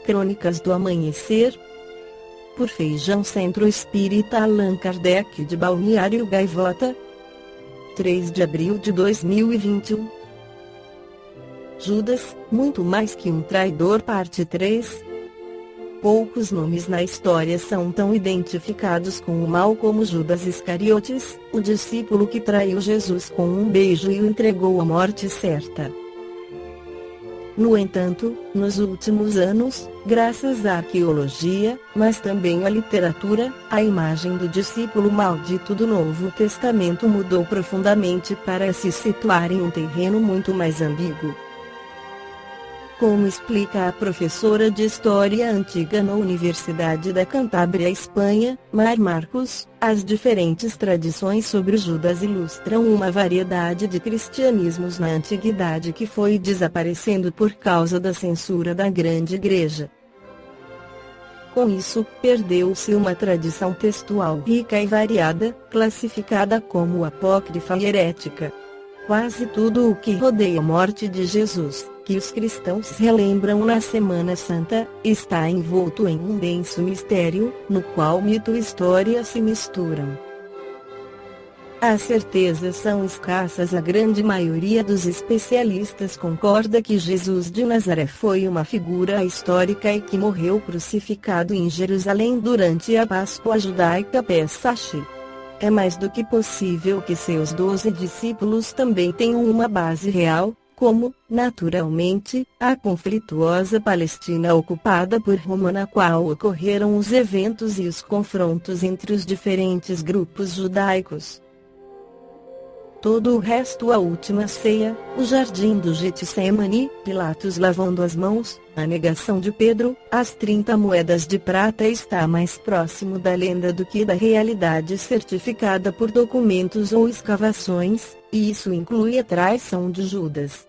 Crônicas do Amanhecer, por Feijão Centro Espírita Allan Kardec de Balneário Gaivota, 3 de abril de 2021. Judas, muito mais que um traidor, parte 3. Poucos nomes na história são tão identificados com o mal como Judas Iscariotes, o discípulo que traiu Jesus com um beijo e o entregou à morte certa. No entanto, nos últimos anos, graças à arqueologia, mas também à literatura, a imagem do discípulo maldito do Novo Testamento mudou profundamente para se situar em um terreno muito mais ambíguo. Como explica a professora de História Antiga na Universidade da Cantábria, Espanha, Mar Marcos, as diferentes tradições sobre Judas ilustram uma variedade de cristianismos na antiguidade que foi desaparecendo por causa da censura da Grande Igreja. Com isso, perdeu-se uma tradição textual rica e variada, classificada como apócrifa e herética. Quase tudo o que rodeia a morte de Jesus, que os cristãos relembram na Semana Santa, está envolto em um denso mistério, no qual mito e história se misturam. As certezas são escassas. A grande maioria dos especialistas concorda que Jesus de Nazaré foi uma figura histórica e que morreu crucificado em Jerusalém durante a Páscoa judaica Pesach. É mais do que possível que seus 12 discípulos também tenham uma base real, como, naturalmente, a conflituosa Palestina ocupada por Roma, na qual ocorreram os eventos e os confrontos entre os diferentes grupos judaicos. Todo o resto, a última ceia, o jardim do Getsemane, Pilatos lavando as mãos, a negação de Pedro, as 30 moedas de prata, está mais próximo da lenda do que da realidade certificada por documentos ou escavações, e isso inclui a traição de Judas.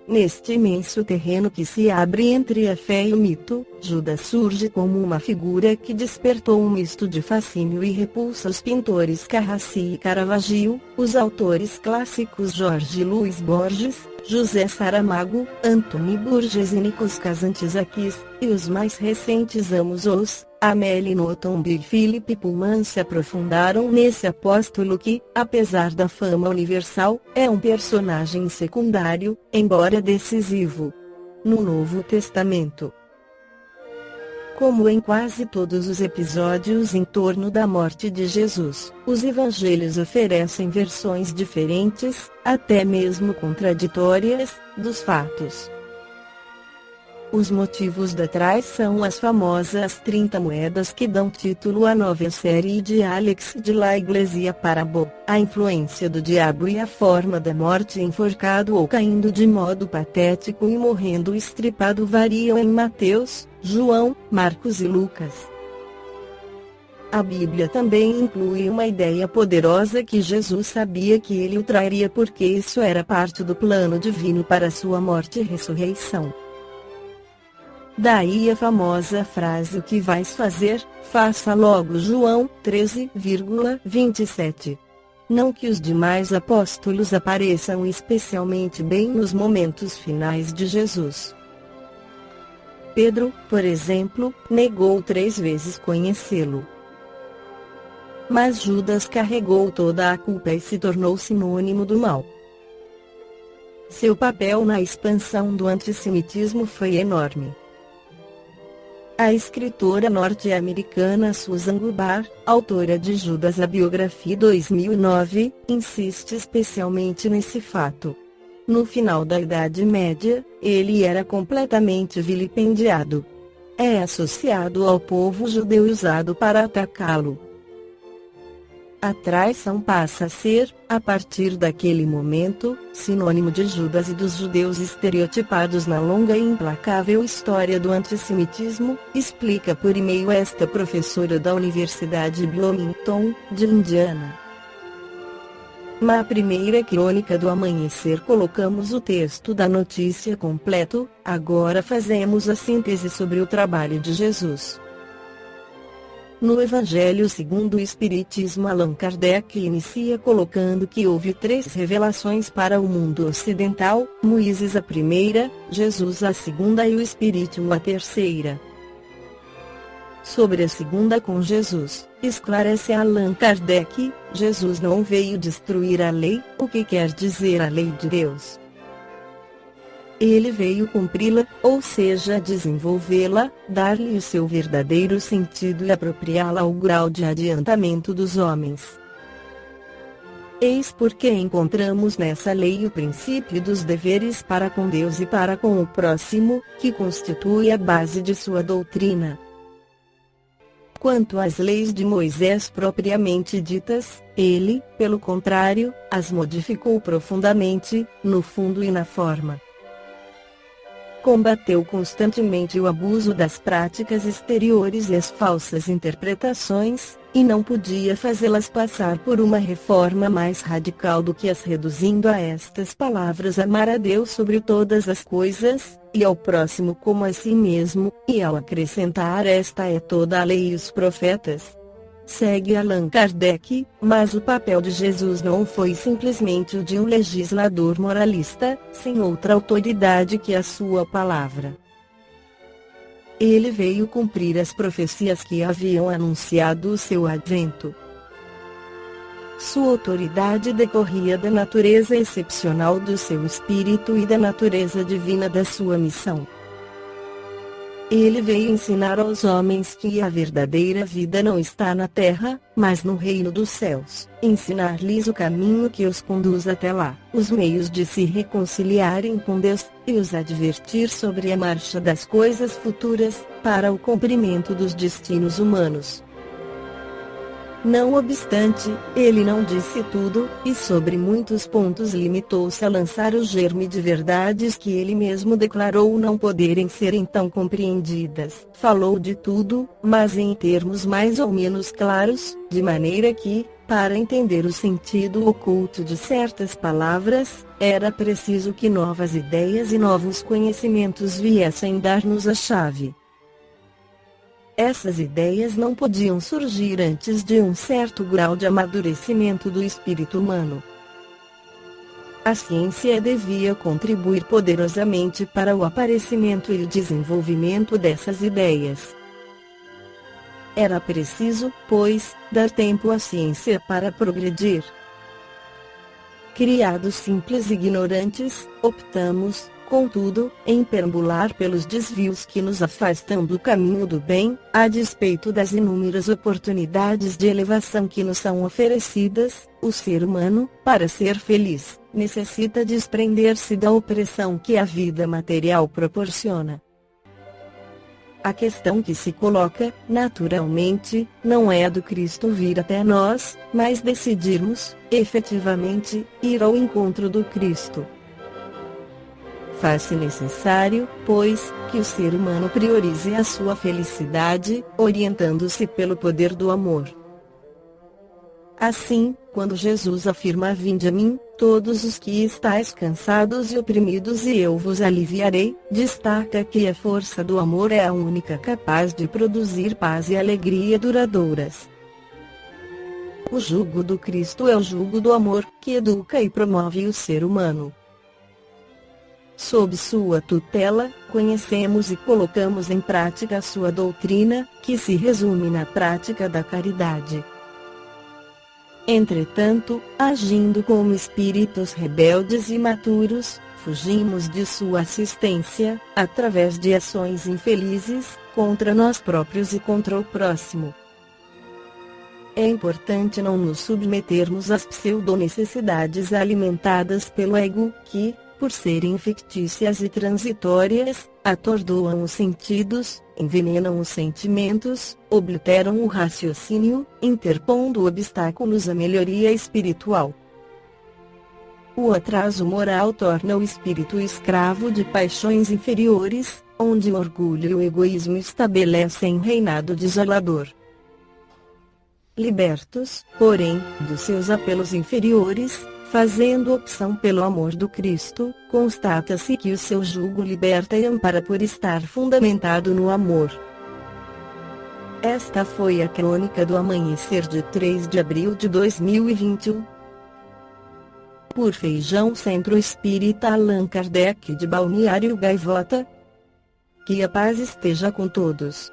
Neste imenso terreno que se abre entre a fé e o mito, Judas surge como uma figura que despertou um misto de fascínio e repulsa os pintores Carracci e Caravaggio, os autores clássicos Jorge Luiz Borges, José Saramago, Antony Burgess e Nikos Kazantzakis, e os mais recentes Amos Oz, Amélie Nothomb e Philip Pullman se aprofundaram nesse apóstolo que, apesar da fama universal, é um personagem secundário, embora decisivo, no Novo Testamento. Como em quase todos os episódios em torno da morte de Jesus, os evangelhos oferecem versões diferentes, até mesmo contraditórias, dos fatos. Os motivos da traição, as famosas 30 moedas que dão título à nova série de Alex de la Iglesia Parable, a influência do diabo e a forma da morte enforcado ou caindo de modo patético e morrendo estripado variam em Mateus, João, Marcos e Lucas. A Bíblia também inclui uma ideia poderosa que Jesus sabia que ele o trairia porque isso era parte do plano divino para sua morte e ressurreição. Daí a famosa frase: o que vais fazer, faça logo. João 13,27. Não que os demais apóstolos apareçam especialmente bem nos momentos finais de Jesus. Pedro, por exemplo, negou 3 vezes conhecê-lo. Mas Judas carregou toda a culpa e se tornou sinônimo do mal. Seu papel na expansão do antissemitismo foi enorme. A escritora norte-americana Susan Gubar, autora de Judas, a biografia 2009, insiste especialmente nesse fato. No final da Idade Média, ele era completamente vilipendiado. É associado ao povo judeu e usado para atacá-lo. A traição passa a ser, a partir daquele momento, sinônimo de Judas e dos judeus estereotipados na longa e implacável história do antissemitismo, explica por e-mail esta professora da Universidade Bloomington, de Indiana. Na primeira crônica do Amanhecer colocamos o texto da notícia completo, agora fazemos a síntese sobre o trabalho de Jesus. no Evangelho segundo o Espiritismo, Allan Kardec inicia colocando que houve 3 revelações para o mundo ocidental: Moisés a primeira, Jesus a segunda e o Espiritismo a terceira. Sobre a segunda com Jesus, esclarece Allan Kardec, Jesus não veio destruir a lei. O que quer dizer a lei de Deus? Ele veio cumpri-la, ou seja, desenvolvê-la, dar-lhe o seu verdadeiro sentido e apropriá-la ao grau de adiantamento dos homens. Eis porque encontramos nessa lei o princípio dos deveres para com Deus e para com o próximo, que constitui a base de sua doutrina. Quanto às leis de Moisés propriamente ditas, ele, pelo contrário, as modificou profundamente, no fundo e na forma. Combateu constantemente o abuso das práticas exteriores e as falsas interpretações, e não podia fazê-las passar por uma reforma mais radical do que as reduzindo a estas palavras: amar a Deus sobre todas as coisas, e ao próximo como a si mesmo, e ao acrescentar: esta é toda a lei e os profetas. Segue Allan Kardec, mas o papel de Jesus não foi simplesmente o de um legislador moralista, sem outra autoridade que a sua palavra. Ele veio cumprir as profecias que haviam anunciado o seu advento. Sua autoridade decorria da natureza excepcional do seu espírito e da natureza divina da sua missão. Ele veio ensinar aos homens que a verdadeira vida não está na terra, mas no reino dos céus, ensinar-lhes o caminho que os conduz até lá, os meios de se reconciliarem com Deus, e os advertir sobre a marcha das coisas futuras, para o cumprimento dos destinos humanos. Não obstante, ele não disse tudo, e sobre muitos pontos limitou-se a lançar o germe de verdades que ele mesmo declarou não poderem ser então compreendidas. Falou de tudo, mas em termos mais ou menos claros, de maneira que, para entender o sentido oculto de certas palavras, era preciso que novas ideias e novos conhecimentos viessem dar-nos a chave. Essas ideias não podiam surgir antes de um certo grau de amadurecimento do espírito humano. A ciência devia contribuir poderosamente para o aparecimento e o desenvolvimento dessas ideias. Era preciso, pois, dar tempo à ciência para progredir. Criados simples e ignorantes, optamos, contudo, em perambular pelos desvios que nos afastam do caminho do bem, a despeito das inúmeras oportunidades de elevação que nos são oferecidas. O ser humano, para ser feliz, necessita desprender-se da opressão que a vida material proporciona. A questão que se coloca, naturalmente, não é a do Cristo vir até nós, mas decidirmos, efetivamente, ir ao encontro do Cristo. Faz-se necessário, pois, que o ser humano priorize a sua felicidade, orientando-se pelo poder do amor. Assim, quando Jesus afirma: vinde a mim, todos os que estáis cansados e oprimidos, e eu vos aliviarei, destaca que a força do amor é a única capaz de produzir paz e alegria duradouras. O jugo do Cristo é o jugo do amor, que educa e promove o ser humano. Sob sua tutela, conhecemos e colocamos em prática a sua doutrina, que se resume na prática da caridade. Entretanto, agindo como espíritos rebeldes e imaturos, fugimos de sua assistência, através de ações infelizes, contra nós próprios e contra o próximo. É importante não nos submetermos às pseudo-necessidades alimentadas pelo ego, que, por serem fictícias e transitórias, atordoam os sentidos, envenenam os sentimentos, obliteram o raciocínio, interpondo obstáculos à melhoria espiritual. O atraso moral torna o espírito escravo de paixões inferiores, onde o orgulho e o egoísmo estabelecem reinado desolador. Libertos, porém, dos seus apelos inferiores, fazendo opção pelo amor do Cristo, constata-se que o seu jugo liberta e ampara por estar fundamentado no amor. Esta foi a crônica do amanhecer de 3 de abril de 2021. Por Feijão Centro Espírita Allan Kardec de Balneário Gaivota. Que a paz esteja com todos.